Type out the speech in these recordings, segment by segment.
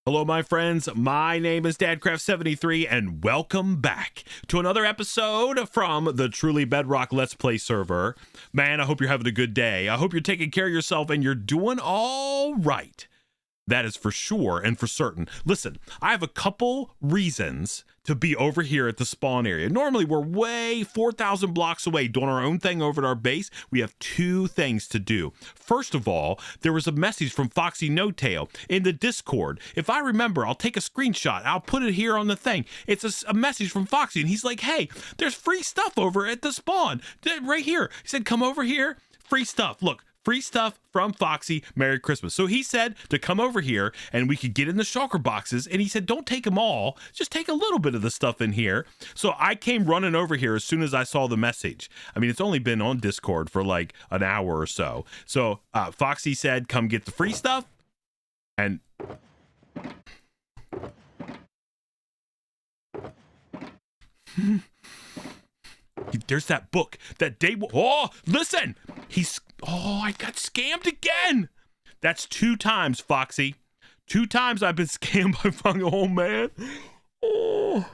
Hello, my friends. My name is DadCraft73, and welcome back to another episode from the Truly Bedrock Let's Play server. Man, I hope you're having a good day. I hope you're taking care of yourself and you're doing all right. That is for sure and for certain. Listen, I have a couple reasons to be over here at the spawn area. Normally, we're way 4,000 blocks away doing our own thing over at our base. We have two things to do. First of all, there was a message from FoxyNoTail in the Discord. If I remember, I'll take a screenshot. I'll put it here on the thing. It's a message from Foxy, and he's like, hey, there's free stuff over at the spawn. Right here. He said, come over here. Free stuff. Look. Free stuff from Foxy. Merry Christmas. So he said to come over here and we could get in the shulker boxes. And he said, don't take them all. Just take a little bit of the stuff in here. So I came running over here as soon as I saw the message. I mean, it's only been on Discord for like an hour or so. So Foxy said, come get the free stuff. And there's that book that day. Oh, listen, I got scammed again. That's 2 times, Foxy. 2 times I've been scammed by fucking old man. Oh,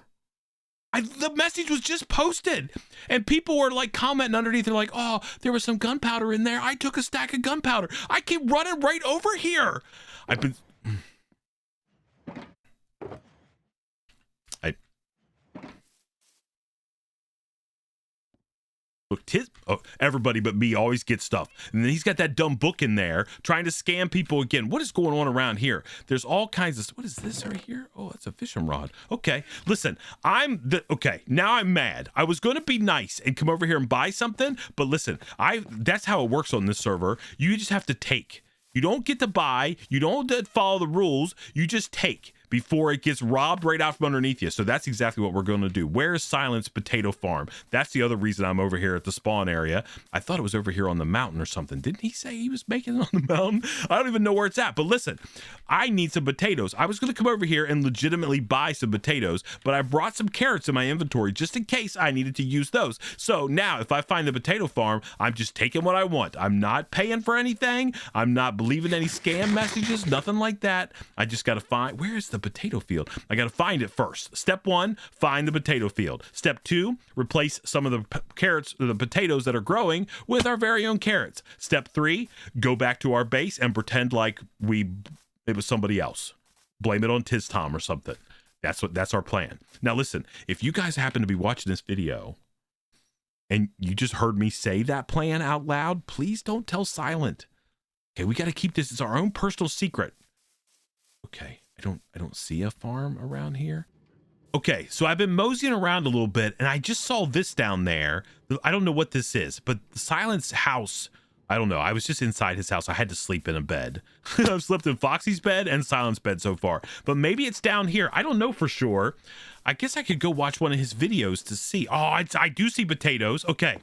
the message was just posted and people were like commenting underneath. They're like, oh, there was some gunpowder in there. I took a stack of gunpowder. I came running right over here. I've been... Look, everybody but me always gets stuff. And then he's got that dumb book in there trying to scam people again. What is going on around here? There's all kinds of... What is this right here? Oh, it's a fishing rod. Okay, listen, okay, now I'm mad. I was going to be nice and come over here and buy something, but listen, that's how it works on this server. You just have to take. You don't get to buy. You don't follow the rules. You just take before it gets robbed right out from underneath you. So that's exactly what we're going to do. Where is Silence Potato Farm? That's the other reason I'm over here at the spawn area. I thought it was over here on the mountain or something. Didn't he say he was making it on the mountain? I don't even know where it's at. But listen, I need some potatoes. I was going to come over here and legitimately buy some potatoes, but I brought some carrots in my inventory just in case I needed to use those. So now if I find the potato farm, I'm just taking what I want. I'm not paying for anything. I'm not believing any scam messages, nothing like that. I just got to find... Where is the potato field? I got to find it first. Step 1, find the potato field. Step 2, replace some of the carrots, the potatoes that are growing with our very own carrots. Step 3, go back to our base and pretend like it was somebody else. Blame it on Tiz Tom or something. That's our plan. Now listen, if you guys happen to be watching this video and you just heard me say that plan out loud, please don't tell Silent. Okay, we got to keep this as our own personal secret. Okay. I don't see a farm around here. Okay, so I've been moseying around a little bit and I just saw this down there. I don't know what this is, but Silent's house, I don't know. I was just inside his house. I had to sleep in a bed. I've slept in Foxy's bed and Silent's bed so far, but maybe it's down here. I don't know for sure. I guess I could go watch one of his videos to see. Oh, I do see potatoes. Okay.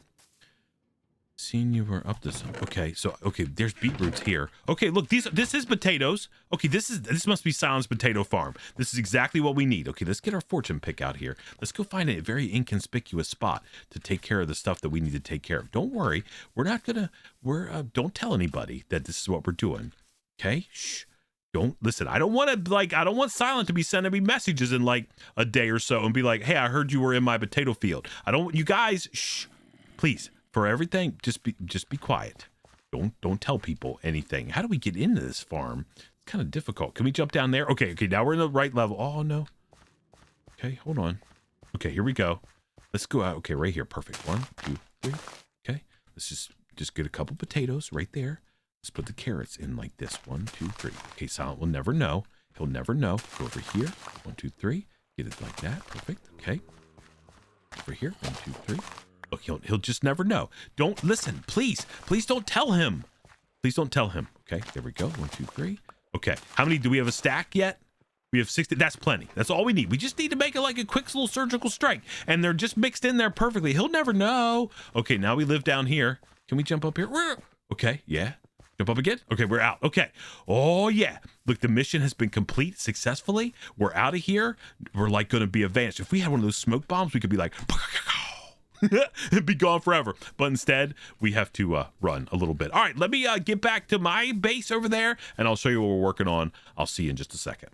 Seen you were up to some. Okay, so there's beetroots here. Okay, look, this is potatoes. Okay, this must be Silence Potato Farm. This is exactly what we need. Okay, let's get our fortune pick out here. Let's go find a very inconspicuous spot to take care of the stuff that we need to take care of. Don't worry, don't tell anybody that this is what we're doing. Okay, shh. Don't listen. I don't want Silent to be sending me messages in like a day or so and be like, hey, I heard you were in my potato field. You guys, shh, please. For everything, just be quiet. Don't tell people anything. How do we get into this farm? It's kind of difficult. Can we jump down there? Okay, now we're in the right level. Oh no. Okay, hold on. Okay, here we go. Let's go out. Okay, right here. Perfect. 1, 2, 3. Okay. Let's just get a couple potatoes right there. Let's put the carrots in like this. 1, 2, 3. Okay, Silent will never know. He'll never know. Go over here. 1, 2, 3. Get it like that. Perfect. Okay. Over here. 1, 2, 3. Look, he'll just never know. Don't listen, please don't tell him. Please don't tell him. Okay, there we go. 1, 2, 3. Okay, how many do we have a stack yet? We have 60. That's plenty. That's all we need. We just need to make it like a quick little surgical strike, and they're just mixed in there perfectly. He'll never know. Okay, now we live down here. Can we jump up here? Okay, yeah. Jump up again. Okay, we're out. Okay. Oh yeah. Look, the mission has been complete successfully. We're out of here. We're like going to be advanced. If we had one of those smoke bombs, we could be like. And be gone forever, but instead we have to run a little bit. All right, let me get back to my base over there and I'll show you what we're working on. I'll see you in just a second.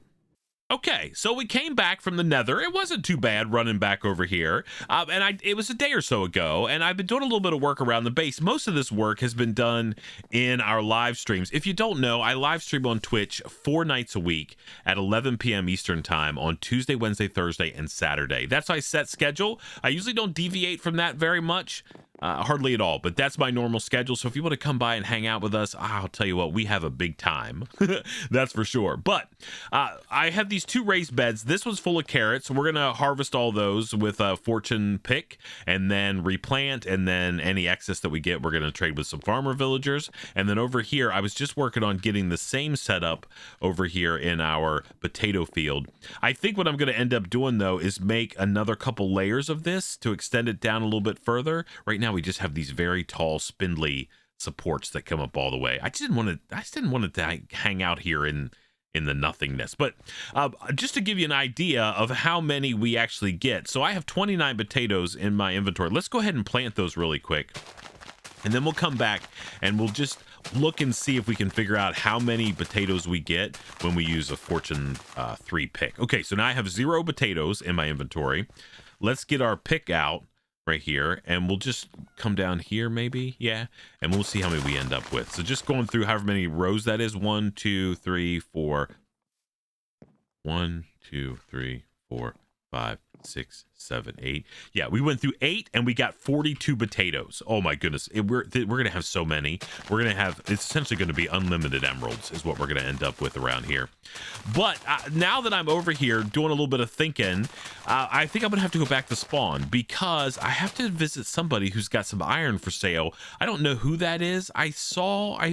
Okay, so we came back from the Nether. It wasn't too bad running back over here, and it was a day or so ago, and I've been doing a little bit of work around the base. Most of this work has been done in our live streams. If you don't know, I live stream on Twitch 4 nights a week at 11 p.m. Eastern time on Tuesday, Wednesday, Thursday, and Saturday. That's my set schedule. I usually don't deviate from that very much. Hardly at all, but that's my normal schedule. So if you want to come by and hang out with us, I'll tell you what, we have a big time. That's for sure. But I have these 2 raised beds. This one's full of carrots. We're going to harvest all those with a fortune pick and then replant. And then any excess that we get, we're going to trade with some farmer villagers. And then over here, I was just working on getting the same setup over here in our potato field. I think what I'm going to end up doing, though, is make another couple layers of this to extend it down a little bit further. Right now, we just have these very tall, spindly supports that come up all the way. I just didn't want it to hang out here in the nothingness. But just to give you an idea of how many we actually get. So I have 29 potatoes in my inventory. Let's go ahead and plant those really quick. And then we'll come back and we'll just look and see if we can figure out how many potatoes we get when we use a fortune 3 pick. Okay, so now I have 0 potatoes in my inventory. Let's get our pick out right here, and we'll just come down here maybe, yeah, and we'll see how many we end up with. So just going through however many rows that is, 1 2 3 4 1 2 3 4 5 6 7 8. Yeah, we went through 8 and we got 42 potatoes. Oh my goodness, we're gonna have so many. We're gonna have, it's essentially going to be unlimited emeralds is what we're gonna end up with around here. But now that I'm over here doing a little bit of thinking, I think I'm gonna have to go back to spawn because I have to visit somebody who's got some iron for sale. I don't know who that is. I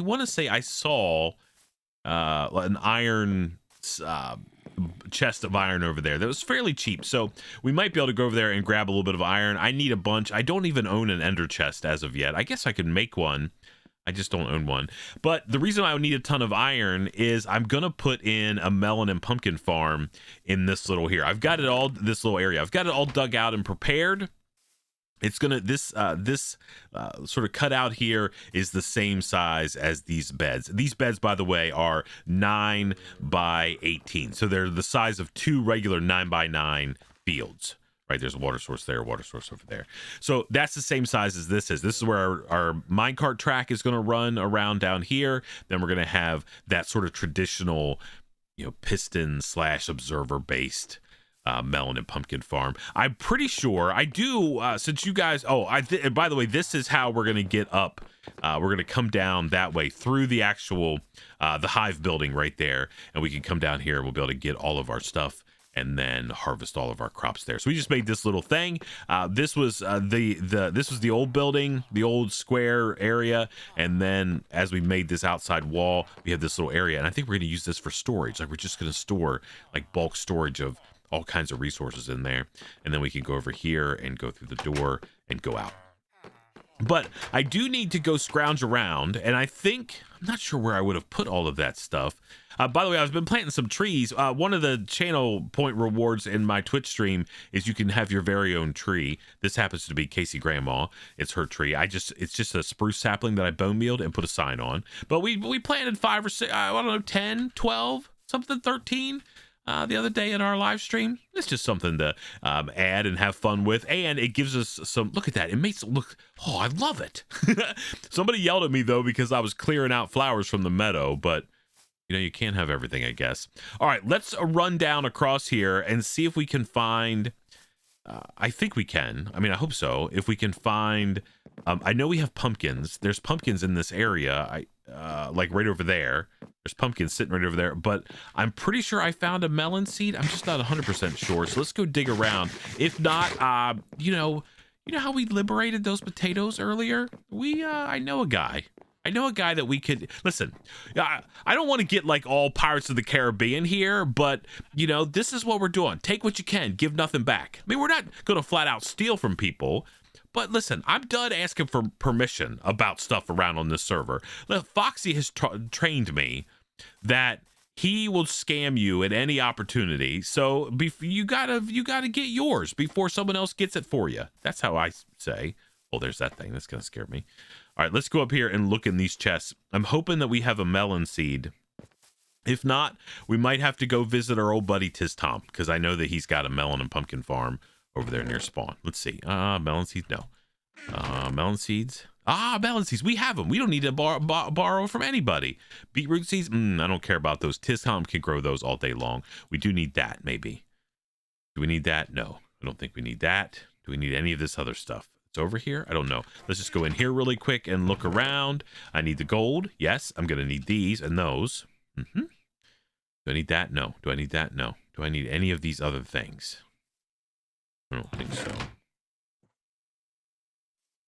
want to say I saw an iron chest of iron over there that was fairly cheap, so we might be able to go over there and grab a little bit of iron. I need a bunch. I don't even own an ender chest as of yet. I guess I could make one. I just don't own one. But the reason I would need a ton of iron is I'm gonna put in a melon and pumpkin farm in this little here. I've got it all, this little area, I've got it all dug out and prepared. It's gonna, this sort of cutout here is the same size as these beds. These beds, by the way, are 9 by 18, so they're the size of 2 regular 9 by 9 fields. Right, there's a water source there, a water source over there. So that's the same size as this is. This is where our minecart track is going to run around down here. Then we're going to have that sort of traditional, piston / observer based melon and pumpkin farm. I'm pretty sure I do, since you guys, by the way, this is how we're going to get up. We're going to come down that way through the actual, the hive building right there. And we can come down here and we'll be able to get all of our stuff and then harvest all of our crops there. So we just made this little thing. This was this was the old building, the old square area, and then as we made this outside wall, we have this little area, and I think we're going to use this for storage. Like, we're just going to store like bulk storage of all kinds of resources in there, and then we can go over here and go through the door and go out. But I do need to go scrounge around, and I'm not sure where I would have put all of that stuff. By the way, I've been planting some trees. One of the channel point rewards in my Twitch stream is you can have your very own tree. This happens to be Casey Grandma. It's her tree. It's just a spruce sapling that I bone mealed and put a sign on. But we planted 5 or 6, I don't know, 10, 12, something, 13. The other day in our live stream. It's just something to add and have fun with, and it gives us some, look at that, it makes it look, oh, I love it. Somebody yelled at me though because I was clearing out flowers from the meadow, but you can't have everything, I guess. All right, let's run down across here and see if we can find, I think we can, I hope so, if we can find, I know we have pumpkins. There's pumpkins in this area, like right over there. There's pumpkins sitting right over there, but I'm pretty sure I found a melon seed. I'm just not 100% sure, so let's go dig around. If not, you know how we liberated those potatoes earlier? I know a guy. I know a guy that we could, listen, I don't want to get like all Pirates of the Caribbean here, but this is what we're doing. Take what you can, give nothing back. We're not going to flat out steal from people. But listen, I'm done asking for permission about stuff around on this server. Foxy has trained me that he will scam you at any opportunity. So you gotta get yours before someone else gets it for you. That's how I say. Oh, there's that thing. That's gonna scare me. All right, let's go up here and look in these chests. I'm hoping that we have a melon seed If not, we might have to go visit our old buddy Tiz Tom, because I know that he's got a melon and pumpkin farm over there near spawn. Let's see. Melon seeds, no. Melon seeds. Melon seeds. We have them. We don't need to borrow from anybody. Beetroot seeds. I don't care about those. Tiz Tom can grow those all day long. We do need that, maybe. Do we need that? No, I don't think we need that. Do we need any of this other stuff? It's over here. I don't know. Let's just go in here really quick and look around. I need the gold. Yes, I'm going to need these and those. Do I need that? No. Do I need that? No. Do I need any of these other things? I don't think so.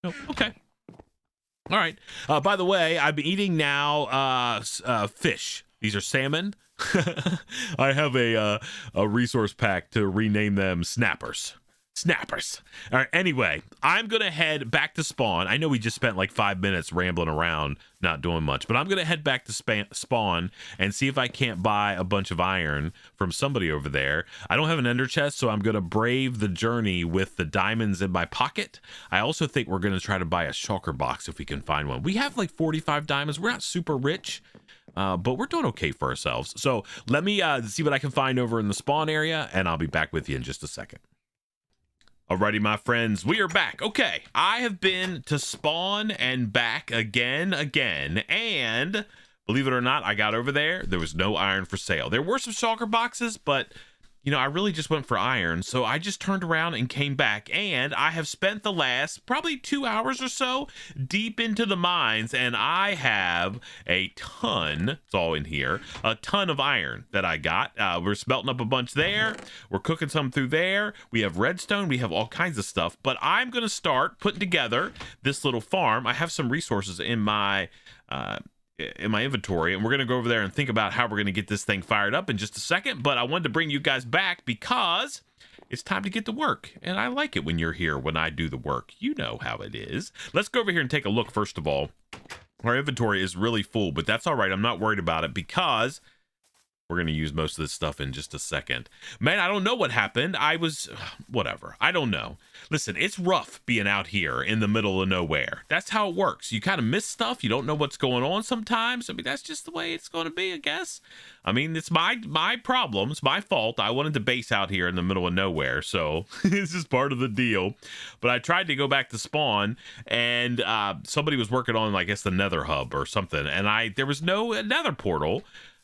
No. Okay. All right. By the way, I'm eating now fish. These are salmon. I have a resource pack to rename them snappers. Snappers. All right. Anyway, I'm going to head back to spawn. I know we just spent like 5 minutes rambling around, not doing much, but I'm going to head back to spawn and see if I can't buy a bunch of iron from somebody over there. I don't have an ender chest, so I'm going to brave the journey with the diamonds in my pocket. I also think we're going to try to buy a shulker box if we can find one. We have like 45 diamonds. We're not super rich, but we're doing okay for ourselves. So let me see what I can find over in the spawn area, and I'll be back with you in just a second. Alrighty, my friends, we are back. Okay, I have been to spawn and back again, and believe it or not, I got over there. There was no iron for sale. There were some shulker boxes, but you know, I really just went for iron, so I just turned around and came back, and I have spent the last probably 2 hours or so deep into the mines, and I have a ton, it's all in here, a ton of iron that I got. We're smelting up a bunch there. We're cooking some through there. We have redstone. We have all kinds of stuff, but I'm going to start putting together this little farm. I have some resources in my inventory, and we're going to go over there and think about how we're going to get this thing fired up in just a second. But I wanted to bring you guys back because it's time to get to work, and I like it when you're here when I do the work. You know how it is. Let's go over here and take a look. First of all, our inventory is really full, but that's all right. I'm not worried about it because we're going to use most of this stuff in just a second. Man, I don't know what happened. Whatever. I don't know. Listen, it's rough being out here in the middle of nowhere. That's how it works. You kind of miss stuff. You don't know what's going on sometimes. I mean, that's just the way it's going to be, I guess. I mean, it's my problem. It's my fault. I wanted to base out here in the middle of nowhere, so this is part of the deal. But I tried to go back to spawn, and somebody was working on, I guess, the nether hub or something, and there was no nether portal.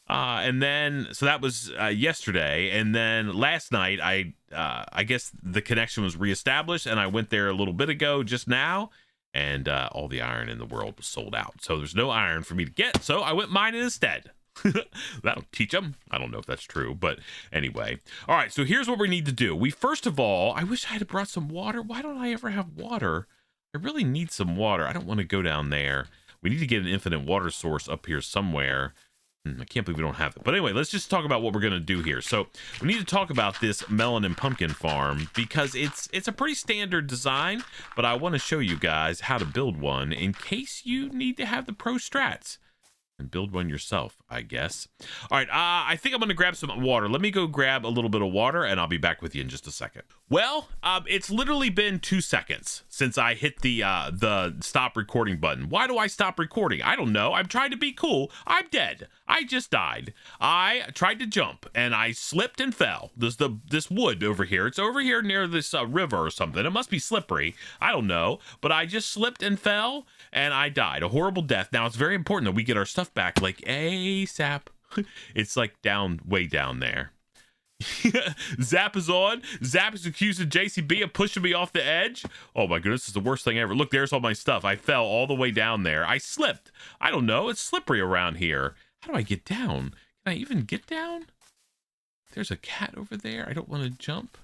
And then, so that was yesterday, and then last night, I guess the connection was reestablished, and I went there a little bit ago, just now, and all the iron in the world was sold out. So there's no iron for me to get, so I went mining instead. That'll teach them. I don't know if that's true, but anyway. All right, so here's what we need to do. First of all, I wish I had brought some water. Why don't I ever have water? I really need some water. I don't want to go down there. We need to get an infinite water source up here somewhere. I can't believe we don't have it. But anyway, let's just talk about what we're going to do here. So we need to talk about this melon and pumpkin farm because it's a pretty standard design, but I want to show you guys how to build one in case you need to have the pro strats and build one yourself, I guess. All right, I think I'm going to grab some water. Let me go grab a little bit of water, and I'll be back with you in just a second. Well, it's literally been 2 seconds since I hit the stop recording button. Why do I stop recording? I don't know. I'm trying to be cool. I'm dead. I just died. I tried to jump, and I slipped and fell. There's this wood over here. It's over here near this river or something. It must be slippery. I don't know. But I just slipped and fell, and I died. A horrible death. Now, it's very important that we get our stuff back like ASAP. It's like way down there. Zap is on. Zap is accusing JCB of pushing me off the edge. Oh my goodness, this is the worst thing ever. Look, there's all my stuff. I fell all the way down there. I slipped. I don't know. It's slippery around here. How do I get down? Can I even get down? There's a cat over there. I don't want to jump.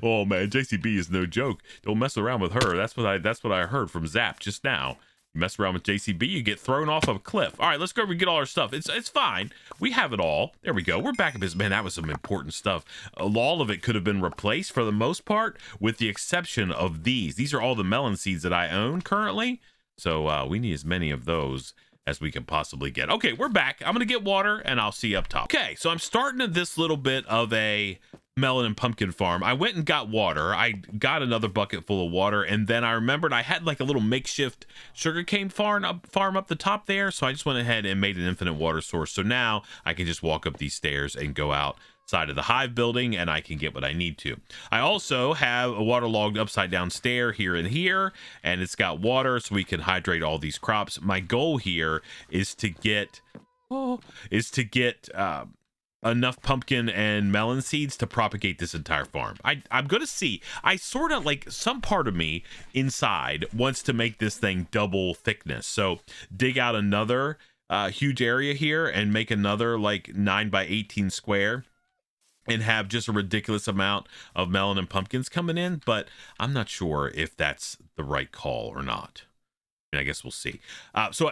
Oh man, JCB is no joke. Don't mess around with her. That's what I heard from Zap just now. You mess around with JCB, you get thrown off of a cliff. All right, let's go over and get all our stuff. It's fine. We have it all. There we go. We're back in business. Man, that was some important stuff. All of it could have been replaced for the most part, with the exception of these. These are all the melon seeds that I own currently. So we need as many of those as we can possibly get. Okay, we're back. I'm gonna get water and I'll see you up top. Okay, so I'm starting at this little bit of a melon and pumpkin farm. I went and got water. I got another bucket full of water, and then I remembered I had like a little makeshift sugarcane farm up the top there, so I just went ahead and made an infinite water source. So now I can just walk up these stairs and go outside of the hive building, and I can get what I need to. I also have a waterlogged upside down stair here and here, and it's got water so we can hydrate all these crops. My goal here is to get enough pumpkin and melon seeds to propagate this entire farm. I'm gonna see. I sort of like, some part of me inside wants to make this thing double thickness, so dig out another huge area here and make another like 9 by 18 square and have just a ridiculous amount of melon and pumpkins coming in, but I'm not sure if that's the right call or not. I guess we'll see. So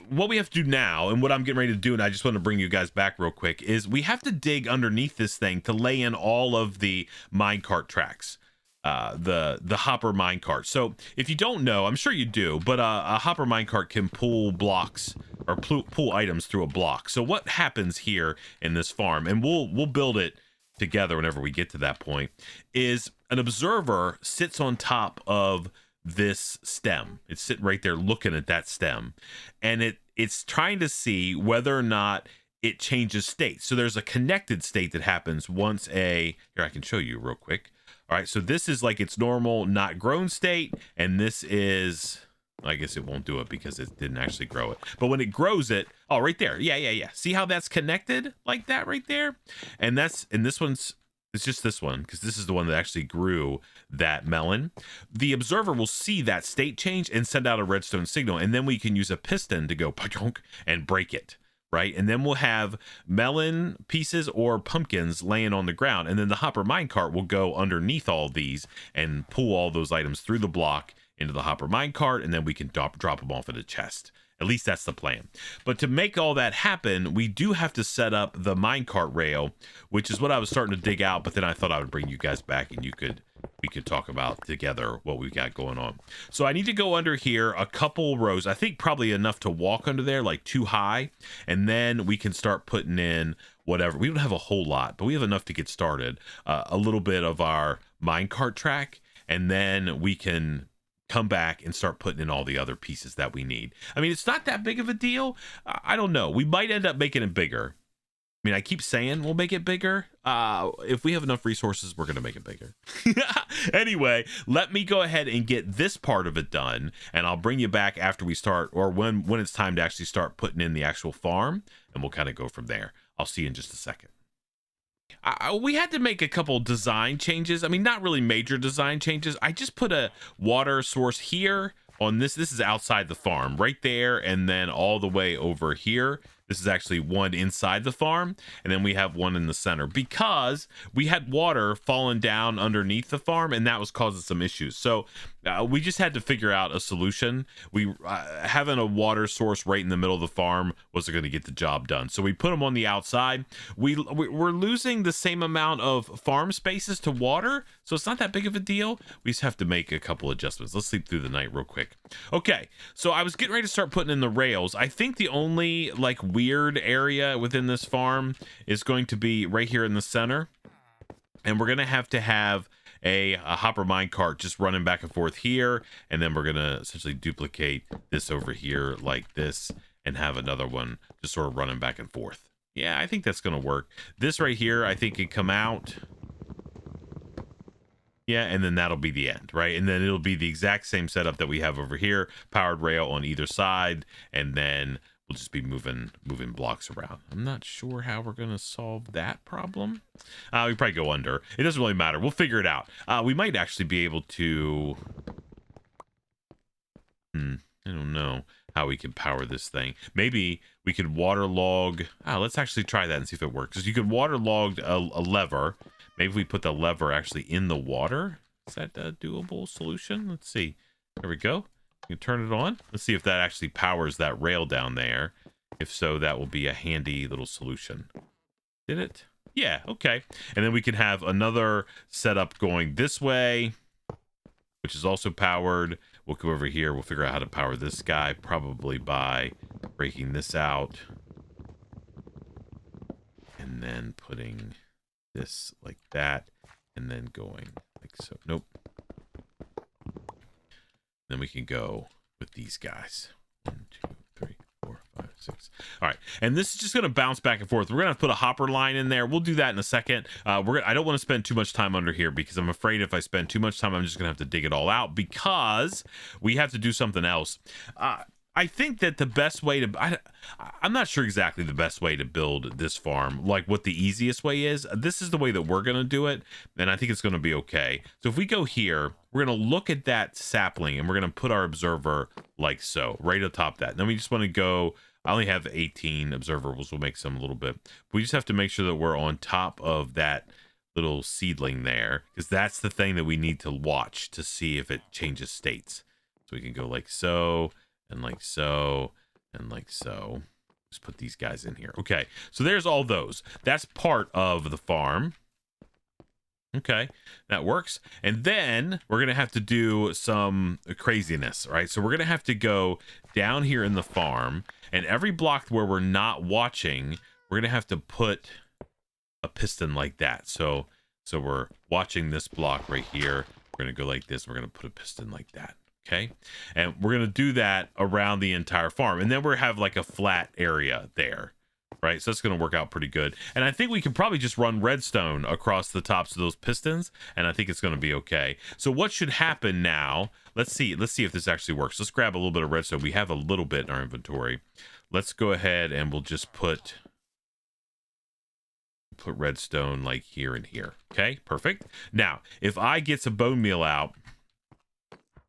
what we have to do now, and what I'm getting ready to do, and I just want to bring you guys back real quick, is we have to dig underneath this thing to lay in all of the minecart tracks, the hopper minecart. So if you don't know, I'm sure you do, but a hopper minecart can pull blocks or pull items through a block. So what happens here in this farm, and we'll build it together whenever we get to that point, is an observer sits on top of this stem. It's sitting right there looking at that stem, and it's trying to see whether or not it changes state. So there's a connected state that happens once here, I can show you real quick. All right, so this is like its normal not grown state, and this is, I guess it won't do it because it didn't actually grow it, but when it grows it, oh, right there, yeah, see how that's connected like that right there? And this one's, it's just this one, because this is the one that actually grew that melon. The observer will see that state change and send out a redstone signal, and then we can use a piston to go and break it, right? And then we'll have melon pieces or pumpkins laying on the ground, and then the hopper minecart will go underneath all of these and pull all those items through the block into the hopper minecart, and then we can drop them off in a chest. At least that's the plan. But to make all that happen, we do have to set up the minecart rail, which is what I was starting to dig out, but then I thought I would bring you guys back and we could talk about together what we've got going on. So I need to go under here a couple rows. I think probably enough to walk under there, like 2 high, and then we can start putting in whatever. We don't have a whole lot, but we have enough to get started. A little bit of our minecart track, and then we can come back and start putting in all the other pieces that we need. I mean, it's not that big of a deal. I don't know. We might end up making it bigger. I mean, I keep saying we'll make it bigger. If we have enough resources, we're going to make it bigger. Anyway, let me go ahead and get this part of it done, and I'll bring you back after we start, or when it's time to actually start putting in the actual farm, and we'll kind of go from there. I'll see you in just a second. We had to make a couple design changes. I mean, not really major design changes. I just put a water source here on this. This is outside the farm right there, and then all the way over here. This is actually one inside the farm, and then we have one in the center because we had water falling down underneath the farm, and that was causing some issues. So we just had to figure out a solution. We having a water source right in the middle of the farm wasn't going to get the job done, so we put them on the outside. We're losing the same amount of farm spaces to water, so it's not that big of a deal. We just have to make a couple adjustments. Let's sleep through the night real quick. Okay, so I was getting ready to start putting in the rails. I think the only like weird area within this farm is going to be right here in the center, and we're gonna have to have a hopper minecart just running back and forth here, and then we're gonna essentially duplicate this over here like this and have another one just sort of running back and forth. Yeah, I think that's gonna work. This right here I think can come out, yeah, and then that'll be the end, right? And then it'll be the exact same setup that we have over here, powered rail on either side, and then we'll just be moving blocks around. I'm not sure how we're gonna solve that problem. We probably go under. It doesn't really matter. We'll figure it out. We might actually be able to. I don't know how we can power this thing. Maybe we could waterlog. Let's actually try that and see if it works. Because you could waterlog a lever. Maybe if we put the lever actually in the water. Is that a doable solution? Let's see. There we go. You can turn it on. Let's see if that actually powers that rail down there. If so, that will be a handy little solution. Did it? Yeah, okay. And then we can have another setup going this way, which is also powered. We'll come over here. We'll figure out how to power this guy, probably by breaking this out, and then putting this like that, and then going like so. Nope. Then we can go with these guys. 1, 2, 3, 4, 5, 6. All right, and this is just going to bounce back and forth. We're going to have to put a hopper line in there. We'll do that in a second. I don't want to spend too much time under here because I'm afraid if I spend too much time, I'm just going to have to dig it all out because we have to do something else. I think that the best way to I'm not sure exactly the best way to build this farm, like what the easiest way is. This is the way that we're going to do it, and I think it's going to be okay. So if we go here, we're going to look at that sapling, and we're going to put our observer like so, right atop that. Then we just want to go, I only have 18 observables. We'll make some a little bit. We just have to make sure that we're on top of that little seedling there, because that's the thing that we need to watch to see if it changes states. So we can go like so, and like so, and like so. Just put these guys in here. Okay, so there's all those. That's part of the farm. Okay, that works. And then we're going to have to do some craziness, right? So we're going to have to go down here in the farm, and every block where we're not watching, we're going to have to put a piston like that. So we're watching this block right here. We're going to go like this. We're going to put a piston like that. Okay, and we're going to do that around the entire farm, and then we'll have like a flat area there, right? So that's going to work out pretty good. And I think we can probably just run redstone across the tops of those pistons, and I think it's going to be okay. So what should happen now? Let's see if this actually works. Let's grab a little bit of redstone. We have a little bit in our inventory. Let's go ahead and we'll just put redstone like here and here. Okay, perfect. Now if I get some bone meal out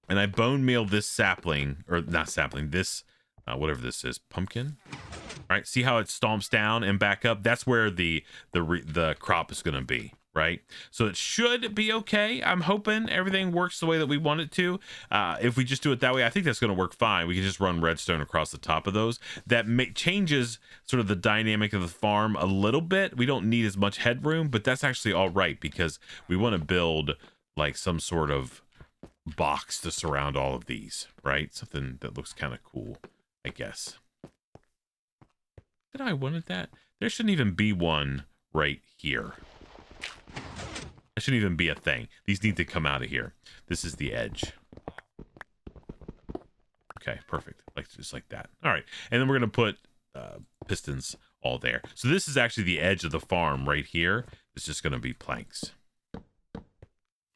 and I bone meal this sapling, or not sapling, this whatever this is, pumpkin. All right, see how it stomps down and back up? That's where the crop is going to be, right? So it should be okay. I'm hoping everything works the way that we want it to. If we just do it that way, I think that's going to work fine. We can just run redstone across the top of those. That changes sort of the dynamic of the farm a little bit. We don't need as much headroom, but that's actually all right because we want to build like some sort of box to surround all of these, right? Something that looks kind of cool, I guess. Did I wanted that? There shouldn't even be one right here. That shouldn't even be a thing. These need to come out of here. This is the edge. Okay, perfect. Like just like that. All right, and then we're gonna put pistons all there. So this is actually the edge of the farm right here. It's just gonna be planks.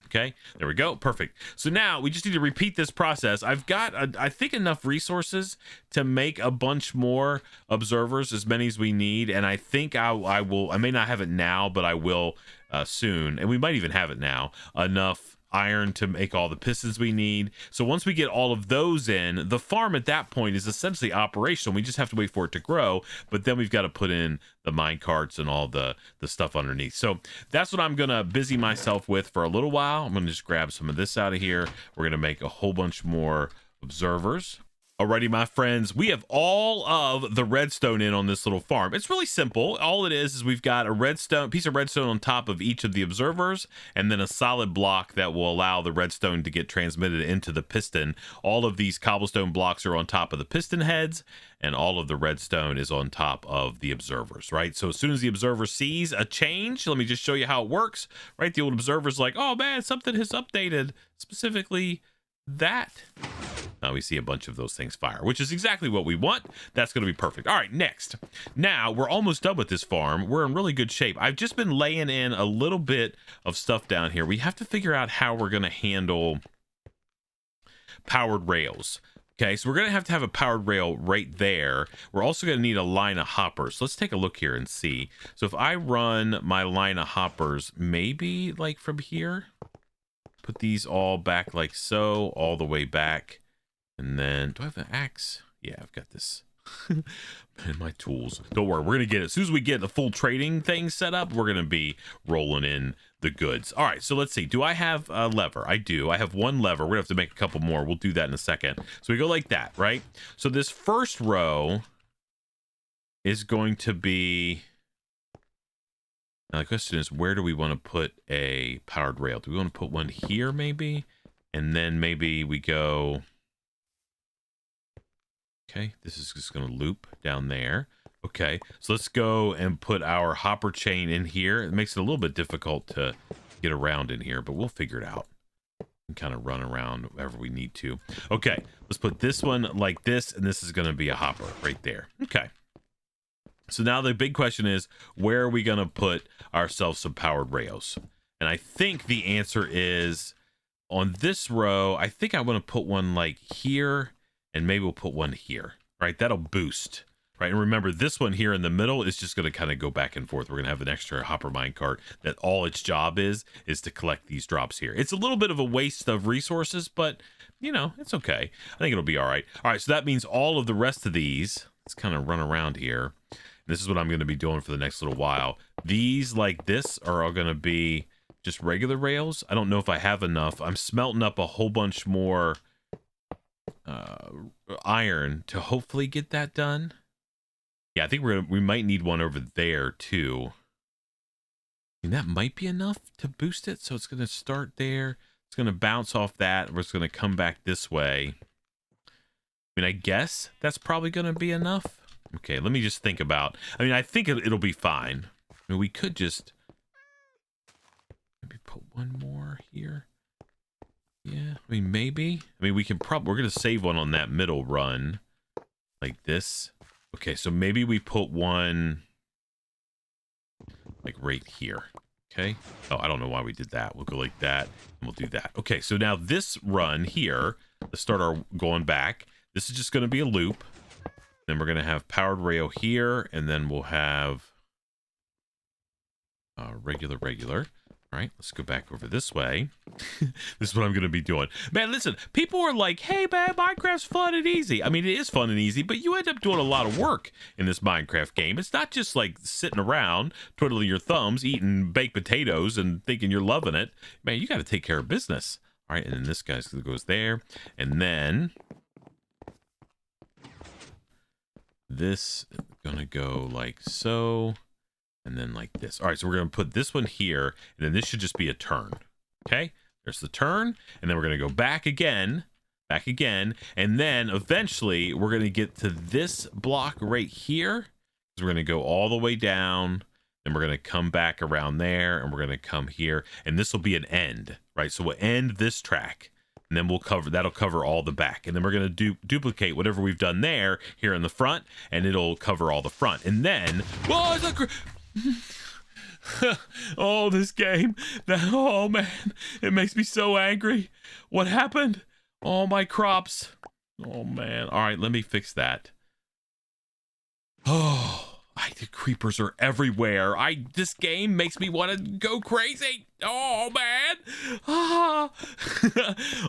Okay, there we go. Perfect. So now we just need to repeat this process. I've got, I think, enough resources to make a bunch more observers, as many as we need. And I think I will, I may not have it now, but I will soon. And we might even have it now. Enough iron to make all the pistons we need. So once we get all of those in, the farm at that point is essentially operational. We just have to wait for it to grow, but then we've got to put in the mine carts and all the stuff underneath. So that's what I'm gonna busy myself with for a little while. I'm gonna just grab some of this out of here. We're gonna make a whole bunch more observers. Alrighty, my friends, we have all of the redstone in on this little farm. It's really simple. All it is we've got a piece of redstone on top of each of the observers, and then a solid block that will allow the redstone to get transmitted into the piston. All of these cobblestone blocks are on top of the piston heads, and all of the redstone is on top of the observers, right? So as soon as the observer sees a change, let me just show you how it works, right? The old observer's like, oh man, something has updated, specifically that. We see a bunch of those things fire, which is exactly what we want. That's going to be perfect. All right, next. Now, we're almost done with this farm. We're in really good shape. I've just been laying in a little bit of stuff down here. We have to figure out how we're going to handle powered rails. Okay, so we're going to have a powered rail right there. We're also going to need a line of hoppers. So let's take a look here and see. So if I run my line of hoppers, maybe like from here, put these all back like so, all the way back. And then, do I have an axe? Yeah, I've got this. And my tools. Don't worry, we're going to get it. As soon as we get the full trading thing set up, we're going to be rolling in the goods. All right, so let's see. Do I have a lever? I do. I have one lever. We're going to have to make a couple more. We'll do that in a second. So we go like that, right? So this first row is going to be... Now the question is, where do we want to put a powered rail? Do we want to put one here maybe? And then maybe we go... Okay, this is just going to loop down there. Okay, so let's go and put our hopper chain in here. It makes it a little bit difficult to get around in here, but we'll figure it out and kind of run around wherever we need to. Okay, let's put this one like this, and this is going to be a hopper right there. Okay. So now the big question is, where are we going to put ourselves some powered rails? And I think the answer is on this row. I think I want to put one like here, and maybe we'll put one here, right? That'll boost, right? And remember, this one here in the middle is just going to kind of go back and forth. We're going to have an extra hopper minecart that all its job is to collect these drops here. It's a little bit of a waste of resources, but, you know, it's okay. I think it'll be all right. All right, so that means all of the rest of these, let's kind of run around here. This is what I'm going to be doing for the next little while. These like this are all going to be just regular rails. I don't know if I have enough. I'm smelting up a whole bunch more iron to hopefully get that done. Yeah, I think we might need one over there too. And that might be enough to boost it. So it's going to start there. It's going to bounce off that. We're just going to come back this way. I mean, I guess that's probably going to be enough. Okay, let me just think about. I mean, I think it'll be fine. I mean, we could just maybe put one more here. Yeah, I mean, maybe. I mean, we can probably. We're gonna save one on that middle run, like this. Okay, so maybe we put one like right here. Okay. Oh, I don't know why we did that. We'll go like that, and we'll do that. Okay, so now this run here, let's start our going back. This is just gonna be a loop. Then we're going to have powered rail here, and then we'll have regular. All right, let's go back over this way. This is what I'm going to be doing. Man, listen, people are like, hey, man, Minecraft's fun and easy. I mean, it is fun and easy, but you end up doing a lot of work in this Minecraft game. It's not just like sitting around, twiddling your thumbs, eating baked potatoes, and thinking you're loving it. Man, you got to take care of business. All right, and then this guy goes there, and then this is gonna go like so, and then like this. All right, so we're gonna put this one here, and then this should just be a turn. Okay, there's the turn, and then we're gonna go back again, and then eventually we're gonna get to this block right here. So we're gonna go all the way down, then we're gonna come back around there, and we're gonna come here, and this will be an end, right? So we'll end this track. And then that'll cover all the back. And then we're going to duplicate whatever we've done there here in the front, and it'll cover all the front. And then, whoa, it's oh, this game. Oh, man. It makes me so angry. What happened? Oh, my crops. Oh, man. All right, let me fix that. Oh, the creepers are everywhere. This game makes me want to go crazy. Oh, man. Ah.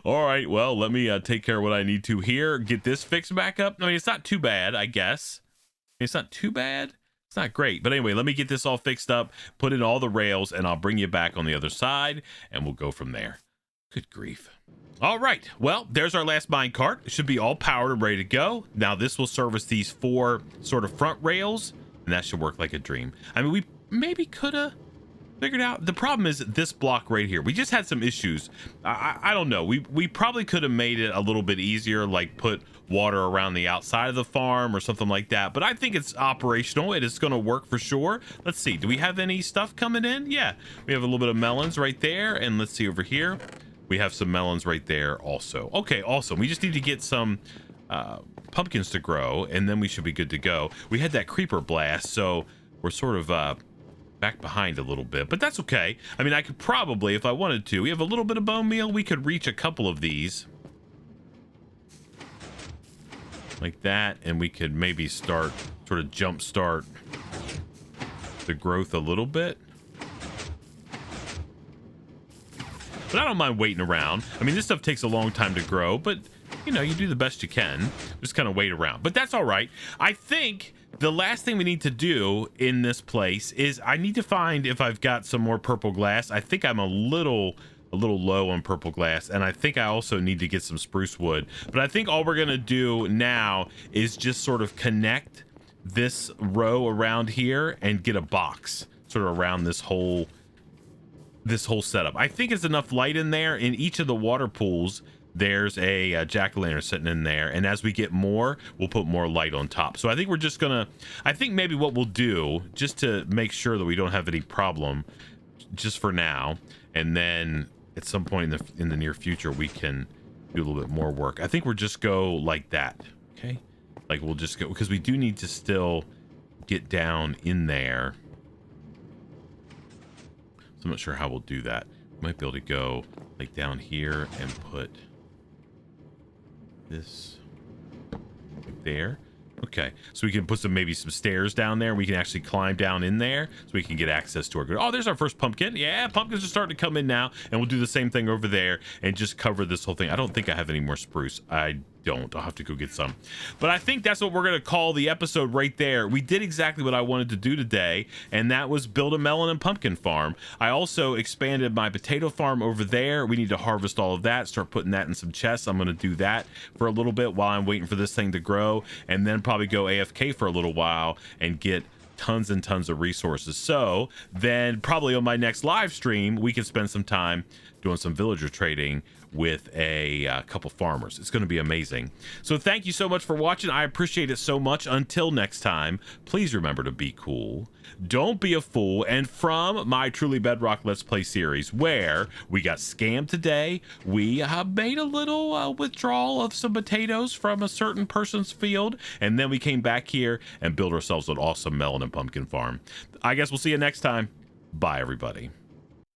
All right, well, let me take care of what I need to here. Get this fixed back up. I mean, it's not too bad, I guess. It's not too bad. It's not great. But anyway, let me get this all fixed up, put in all the rails, and I'll bring you back on the other side, and we'll go from there. Good grief. All right, well, there's our last minecart. It should be all powered and ready to go. Now, this will service these 4 sort of front rails, and that should work like a dream. I mean, we maybe could have figured out. The problem is this block right here. We just had some issues. I don't know. We probably could have made it a little bit easier, like put water around the outside of the farm or something like that. But I think it's operational. It is going to work for sure. Let's see. Do we have any stuff coming in? Yeah, we have a little bit of melons right there. And let's see over here. We have some melons right there also. Okay, awesome. We just need to get some pumpkins to grow, and then we should be good to go. We had that creeper blast, so we're sort of back behind a little bit, but that's okay. I mean, I could probably, if I wanted to, we have a little bit of bone meal. We could reach a couple of these like that, and we could maybe sort of jump start the growth a little bit. But I don't mind waiting around. I mean, this stuff takes a long time to grow, but you know, you do the best you can. Just kind of wait around. But that's all right. I think the last thing we need to do in this place is I need to find if I've got some more purple glass. I think I'm a little low on purple glass, and I think I also need to get some spruce wood. But I think all we're gonna do now is just sort of connect this row around here and get a box sort of around this whole setup. I think it's enough light in there in each of the water pools There's a jack-o'-lantern sitting in there, and as we get more, we'll put more light on top. So I think we're just gonna, I think maybe what we'll do, just to make sure that we don't have any problem, just for now, and then at some point in the near future, we can do a little bit more work. I think we'll just go like that, okay? Like we'll just go, because we do need to still get down in there. So I'm not sure how we'll do that. We might be able to go like down here and put this like there. Okay, so we can put maybe some stairs down there. We can actually climb down in there so we can get access to our good. Oh, there's our first pumpkin. Yeah, pumpkins are starting to come in now, and we'll do the same thing over there and just cover this whole thing. I don't think I have any more spruce. I don't. I'll have to go get some. But I think that's what we're gonna call the episode right there. We did exactly what I wanted to do today, and that was build a melon and pumpkin farm. I also expanded my potato farm over there. We need to harvest all of that, start putting that in some chests. I'm gonna do that for a little bit while I'm waiting for this thing to grow, and then probably go AFK for a little while and get tons and tons of resources. So then probably on my next live stream, we can spend some time doing some villager trading with a couple farmers. It's going to be amazing. So thank you so much for watching. I appreciate it so much. Until next time, please remember to be cool. Don't be a fool. And from my Truly Bedrock Let's Play series, where we got scammed today, we made a little withdrawal of some potatoes from a certain person's field, and then we came back here and built ourselves an awesome melon and pumpkin farm. I guess we'll see you next time. Bye, everybody.